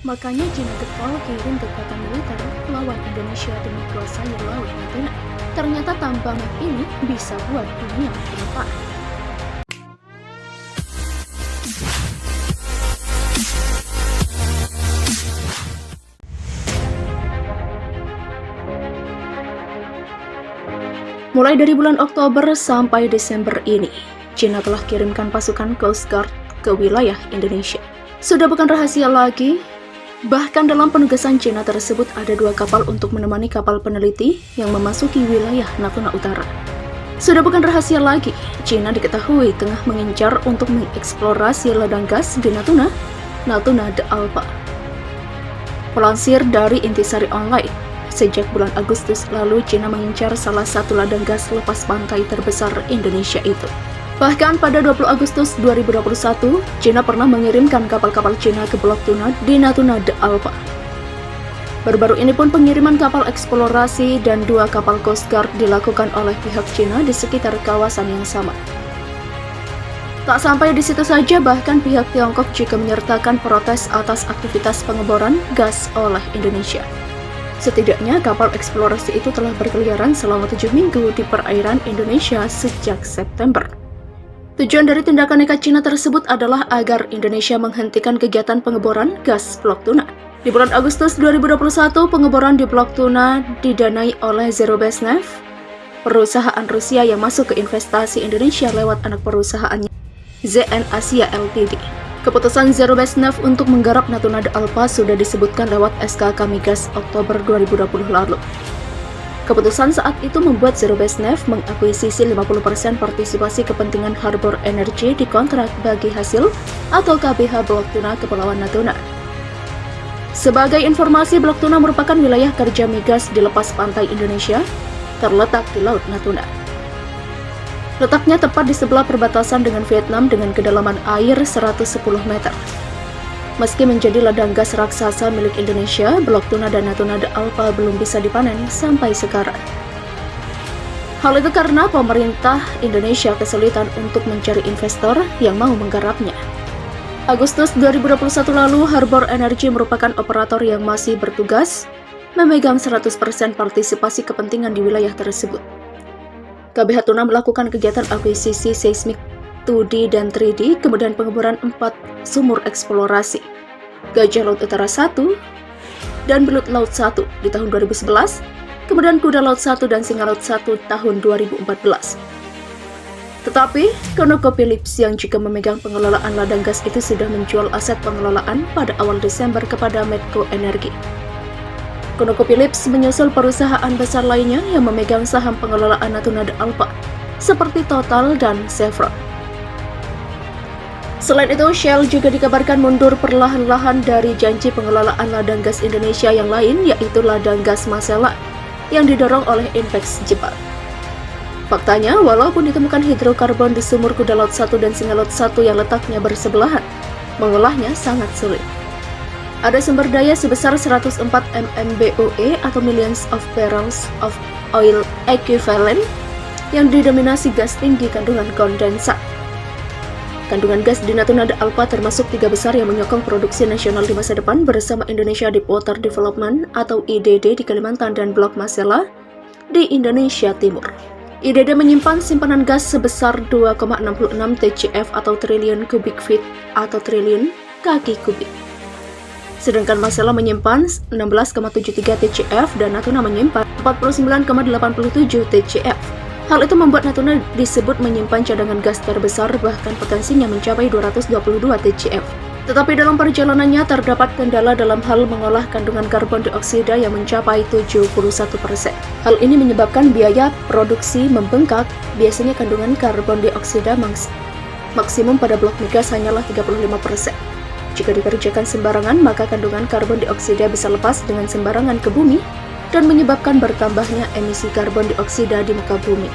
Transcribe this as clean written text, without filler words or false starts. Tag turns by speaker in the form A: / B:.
A: Makanya China getol kirim kekuatan militer lawan Indonesia demi kuasai Laut Natuna. Ternyata tanpa map ini bisa buat dunia lupa. Mulai dari bulan Oktober sampai Desember ini, China telah kirimkan pasukan Coast Guard ke wilayah Indonesia. Sudah bukan rahasia lagi, bahkan dalam penugasan China tersebut ada 2 kapal untuk menemani kapal peneliti yang memasuki wilayah Natuna Utara. Sudah bukan rahasia lagi, China diketahui tengah mengincar untuk mengeksplorasi ladang gas di Natuna de Alpa. Pelansir dari Intisari Online, sejak bulan Agustus lalu, China mengincar salah satu ladang gas lepas pantai terbesar Indonesia itu. Bahkan pada 20 Agustus 2021, China pernah mengirimkan kapal-kapal China ke Blok Tuna di Natuna de Alpa. Baru-baru ini pun pengiriman kapal eksplorasi dan 2 kapal Coast Guard dilakukan oleh pihak China di sekitar kawasan yang sama. Tak sampai di situ saja, bahkan pihak Tiongkok juga menyertakan protes atas aktivitas pengeboran gas oleh Indonesia. Setidaknya kapal eksplorasi itu telah berkeliaran selama 7 minggu di perairan Indonesia sejak September. Tujuan dari tindakan nekat China tersebut adalah agar Indonesia menghentikan kegiatan pengeboran gas Blok Tuna. Di bulan Agustus 2021, pengeboran di Blok Tuna didanai oleh Zerobezhnev, perusahaan Rusia yang masuk ke investasi Indonesia lewat anak perusahaannya, ZN Asia Ltd. Keputusan Zerobezhnev untuk menggarap Natuna de Alpa sudah disebutkan lewat SK Migas Oktober 2020 lalu. Keputusan saat itu membuat Zerobezhnev mengakuisisi 50% partisipasi kepentingan Harbor Energy di kontrak bagi hasil atau KBH Blok Tuna Kepulauan Natuna. Sebagai informasi, Blok Tuna merupakan wilayah kerja migas di lepas pantai Indonesia, terletak di Laut Natuna. Letaknya tepat di sebelah perbatasan dengan Vietnam dengan kedalaman air 110 meter. Meski menjadi ladang gas raksasa milik Indonesia, Blok Tuna dan Natuna de Alpa belum bisa dipanen sampai sekarang. Hal itu karena pemerintah Indonesia kesulitan untuk mencari investor yang mau menggarapnya. Agustus 2021 lalu, Harbor Energy merupakan operator yang masih bertugas memegang 100% partisipasi kepentingan di wilayah tersebut. KBH Tuna melakukan kegiatan akuisisi seismik 2D dan 3D, kemudian pengeboran 4 sumur eksplorasi, Gajah Laut Utara 1 dan Belut Laut 1 di tahun 2011, kemudian Kuda Laut 1 dan Singa Laut 1 tahun 2014. Tetapi, ConocoPhillips yang juga memegang pengelolaan ladang gas itu sudah menjual aset pengelolaan pada awal Desember kepada Medco Energi. ConocoPhillips menyusul perusahaan besar lainnya yang memegang saham pengelolaan Natuna de Alpa, seperti Total dan Chevron. Selain itu, Shell juga dikabarkan mundur perlahan-lahan dari janji pengelolaan ladang gas Indonesia yang lain, yaitu ladang gas Masela, yang didorong oleh Inpex Jepang. Faktanya, walaupun ditemukan hidrokarbon di sumur Kuda Laut 1 dan Singa Laut 1 yang letaknya bersebelahan, mengolahnya sangat sulit. Ada sumber daya sebesar 104 MMBOE atau Millions of Barrels of Oil Equivalent yang didominasi gas tinggi kandungan kondensat. Kandungan gas di Natuna de Alpa termasuk 3 besar yang menyokong produksi nasional di masa depan bersama Indonesia Deepwater Development atau IDD di Kalimantan dan Blok Masela di Indonesia Timur. IDD menyimpan simpanan gas sebesar 2,66 TCF atau triliun kubik feet atau triliun kaki kubik. Sedangkan Masela menyimpan 16,73 TCF dan Natuna menyimpan 49,87 TCF. Hal itu membuat Natuna disebut menyimpan cadangan gas terbesar, bahkan potensinya mencapai 222 TCF. Tetapi dalam perjalanannya terdapat kendala dalam hal mengolah kandungan karbon dioksida yang mencapai 71%. Hal ini menyebabkan biaya produksi membengkak. Biasanya kandungan karbon dioksida maksimum pada blok migas hanyalah 35%. Jika dikerjakan sembarangan, maka kandungan karbon dioksida bisa lepas dengan sembarangan ke bumi dan menyebabkan bertambahnya emisi karbon dioksida di muka bumi.